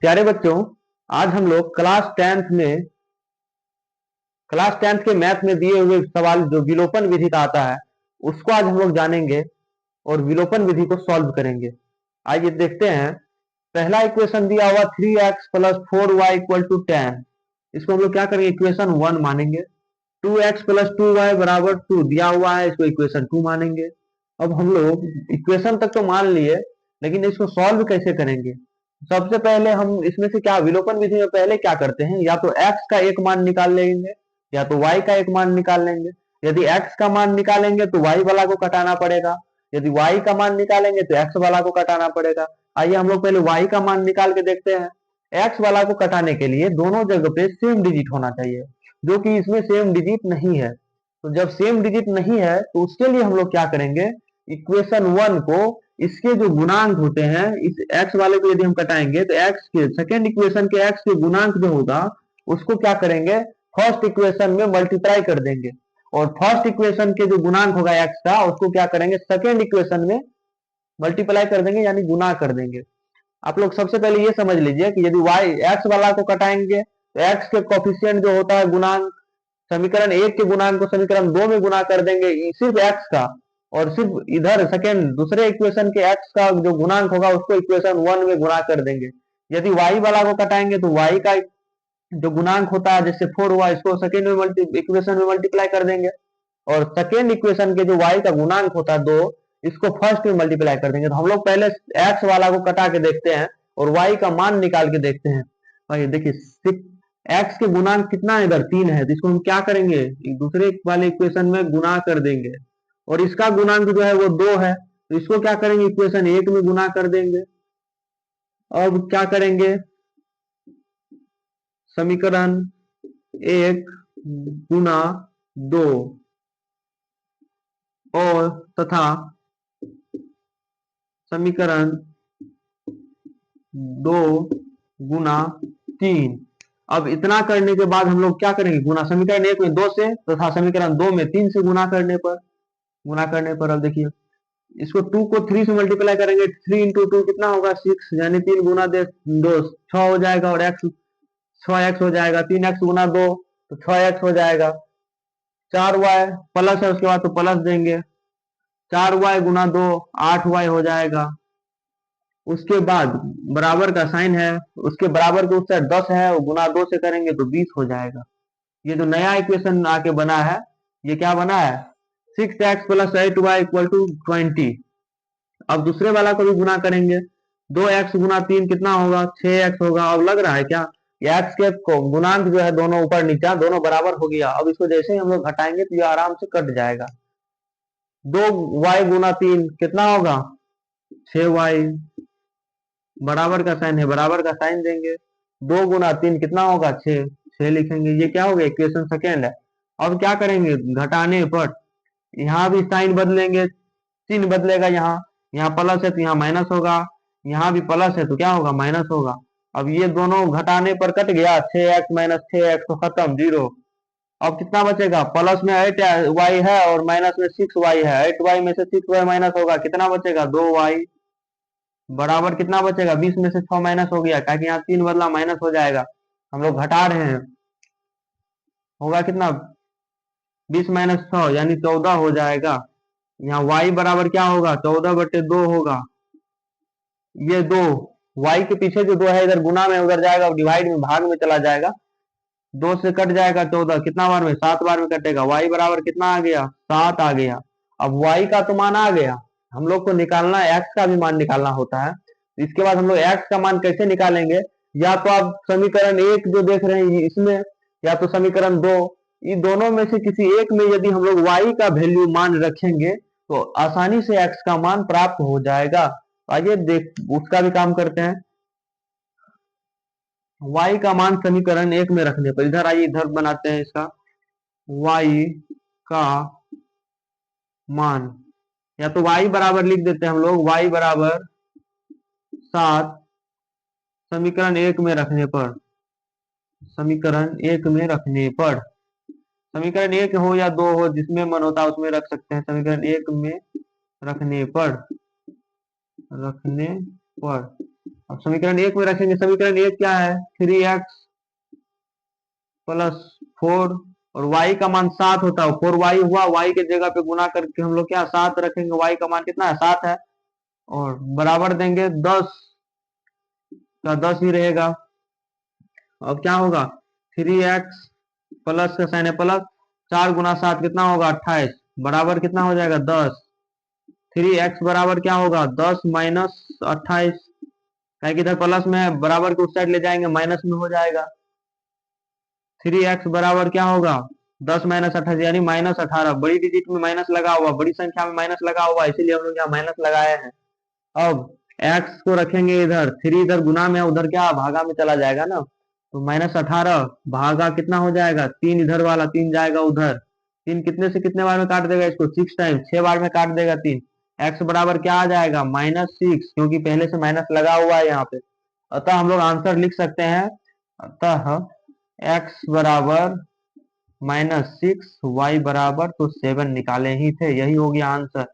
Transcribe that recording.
प्यारे बच्चों, आज हम लोग क्लास टेंथ के मैथ में दिए हुए सवाल जो विलोपन विधि का आता है उसको आज हम लोग जानेंगे और विलोपन विधि को सॉल्व करेंगे। आइए देखते हैं। पहला इक्वेशन दिया हुआ 3x plus 4y equal to 10। इसको हम लोग क्या करेंगे, इक्वेशन 1 मानेंगे। 2x प्लस 2y बराबर 2 दिया हुआ है, इसको इक्वेशन 2 मानेंगे। अब हम लोग इक्वेशन तक तो मान लिए, लेकिन इसको सॉल्व कैसे करेंगे। सबसे पहले हम इसमें से क्या विलोपन विधि में पहले क्या करते हैं, या तो x का एक मान निकाल लेंगे या तो y का एक मान निकाल लेंगे। यदि x का मान निकालेंगे तो y वाला को कटाना पड़ेगा, यदि y का मान निकालेंगे तो x वाला को कटाना पड़ेगा। आइए हम लोग पहले y का मान निकाल के देखते हैं। x वाला को कटाने के लिए दोनों जगह पे सेम डिजिट होना चाहिए, जो कि इसमें सेम डिजिट नहीं है। तो जब सेम डिजिट नहीं है तो उसके लिए हम लोग क्या करेंगे, इक्वेशन 1 को इसके जो गुणांक होते हैं, इस x वाले को यदि हम कटाएंगे तो x के सेकेंड इक्वेशन के x के गुणांक जो होगा उसको क्या करेंगे, फर्स्ट इक्वेशन में मल्टीप्लाई कर देंगे, और फर्स्ट इक्वेशन के जो गुणांक होगा x का उसको क्या करेंगे, सेकेंड इक्वेशन में मल्टीप्लाई कर देंगे, यानी गुना कर देंगे। आप लोग सबसे पहले ये समझ लीजिए कि यदि y x वाला को कटाएंगे तो x के कोफिशिएंट जो होता है गुणांक, समीकरण 1 के गुणांक को समीकरण 2 में गुना कर देंगे सिर्फ x का, और सिर्फ इधर सेकेंड दूसरे इक्वेशन के x का जो गुणांक होगा उसको इक्वेशन 1 में गुना कर देंगे। यदि y वाला को कटाएंगे तो y का जो गुणांक होता है जैसे 4y, इसको सेकेंड में इक्वेशन में मल्टीप्लाई कर देंगे, और सेकेंड इक्वेशन के जो y का गुणांक होता है 2, इसको फर्स्ट में मल्टीप्लाई कर देंगे। तो हम लोग पहले x वाला को कटा के देखते हैं और y का मान निकाल के देखते हैं। भाई देखिए, x के गुणांक कितना है, इधर 3 है, तो इसको हम क्या करेंगे, दूसरे वाले इक्वेशन में गुना कर देंगे, और इसका गुणांक जो है वो 2 है, तो इसको क्या करेंगे, इक्वेशन 1 में गुना कर देंगे। अब क्या करेंगे, समीकरण 1 गुना 2 और तथा समीकरण 2 गुना 3। अब इतना करने के बाद हम लोग क्या करेंगे, गुना समीकरण 1 में 2 से तथा समीकरण 2 में 3 से गुना करने पर अब देखिए, इसको 2 को 3 से मल्टीप्लाई करेंगे, 3 इंटू 2 कितना होगा 6, यानी 3 गुना 2 6 हो जाएगा, और x 6x हो जाएगा, 3x गुना 2 तो 6x हो जाएगा। 4y प्लस है, उसके बाद तो प्लस देंगे, 4y गुना 2 8y हो जाएगा। उसके बाद बराबर का साइन है, उसके बराबर के उत्तर 10 है, वो गुना 2 से करेंगे तो 20 हो जाएगा। ये जो नया इक्वेशन आके बना है, ये क्या बना है, 6x plus 8y equal to 20। अब दूसरे वाला को भी गुना करेंगे, 2x गुना 3 कितना होगा, 6x होगा। अब लग रहा है क्या, x के गुणांक जो है दोनों ऊपर नीचे दोनों बराबर हो गया। अब इसको जैसे ही हम लोग घटाएंगे तो ये आराम से कट जाएगा। 2y गुना 3 कितना होगा, 6y, बराबर का साइन है, बराबर का साइन देंगे। 2 गुना 3 कितना होगा, 6 लिखेंगे। ये क्या हो गया, इक्वेशन सेकेंड है। अब क्या करेंगे, घटाने पर यहाँ भी साइन बदलेंगे, चिन्ह बदलेगा, यहाँ प्लस है तो यहाँ माइनस होगा, यहाँ भी प्लस है तो क्या होगा, माइनस होगा। अब ये दोनों घटाने पर कट गया, 6x माइनस 6x तो खत्म, 0। अब कितना बचेगा, प्लस में 8y है और माइनस में 6y है, 8y में से 6y माइनस होगा, कितना बचेगा, 2y, बराबर कितना बचेगा, 20 में से 6 माइनस हो गया, क्या कि यहाँ 3 बदला माइनस हो जाएगा, हम लोग घटा रहे हैं, होगा कितना, 20 माइनस 6 यानी 14 हो जाएगा। यहाँ y बराबर क्या होगा, 14/2 होगा। ये 2 y के पीछे जो 2 है इधर गुना में उधर जाएगा, डिवाइड में भाग में चला जाएगा, 2 से कट जाएगा 14, कितना बार में, 7 बार में कटेगा। y बराबर कितना आ गया, 7 आ गया। अब y का तो मान आ गया, हम लोग को निकालना है x का भी मान निकालना होता है। इसके बाद हम लोग x का मान कैसे निकालेंगे, या तो आप समीकरण 1 जो देख रहे हैं इसमें, या तो समीकरण 2, इन दोनों में से किसी एक में यदि हम लोग y का वैल्यू मान रखेंगे तो आसानी से x का मान प्राप्त हो जाएगा। आइए देख उसका भी काम करते हैं। y का मान समीकरण 1 में रखने पर, इधर आइए इधर बनाते हैं इसका, y का मान, या तो y बराबर लिख देते हैं हम लोग, y बराबर 7 समीकरण 1 में रखने पर, समीकरण 1 में रखने पर, समीकरण 1 हो या 2 हो, जिसमें मन होता है उसमें रख सकते हैं। समीकरण 1 में रखने पर अब समीकरण एक में रखेंगे, समीकरण एक क्या है, 3x प्लस 4 और y का मान 7 होता है, 4y हुआ, y के जगह पे गुना करके हम लोग क्या 7 रखेंगे, y का मान कितना है 7 है, और बराबर देंगे 10 का 10 ही रहेगा। अब क्या होगा, 3x प्लस का साइन है प्लस, 4 गुना 7 कितना होगा 28, बराबर कितना हो जाएगा 10। 3x बराबर क्या होगा 10 माइनस 28, क्या कि इधर प्लस में है, बराबर के उस साइड ले जाएंगे माइनस में हो जाएगा। 3x बराबर क्या होगा 10 माइनस 28 यानी माइनस 18, बड़ी डिजिट में माइनस लगा हुआ, बड़ी संख्या में माइनस लगा हुआ, इसीलिए हम लोग यहाँ माइनस लगाए हैं। अब x को रखेंगे इधर, 3 इधर गुना में, उधर क्या भागा में चला जाएगा ना, तो माइनस 18 भागा कितना हो जाएगा 3, इधर वाला 3 जाएगा उधर, 3 कितने से कितने बार में काट देगा इसको 6 टाइम, 6 बार में काट देगा 3। x बराबर क्या आ जाएगा -6, क्योंकि पहले से माइनस लगा हुआ है यहाँ पे। अतः हम लोग आंसर लिख सकते हैं, अतः x बराबर -6, y बराबर तो 7 निकाले ही थे, यही हो गया आंसर।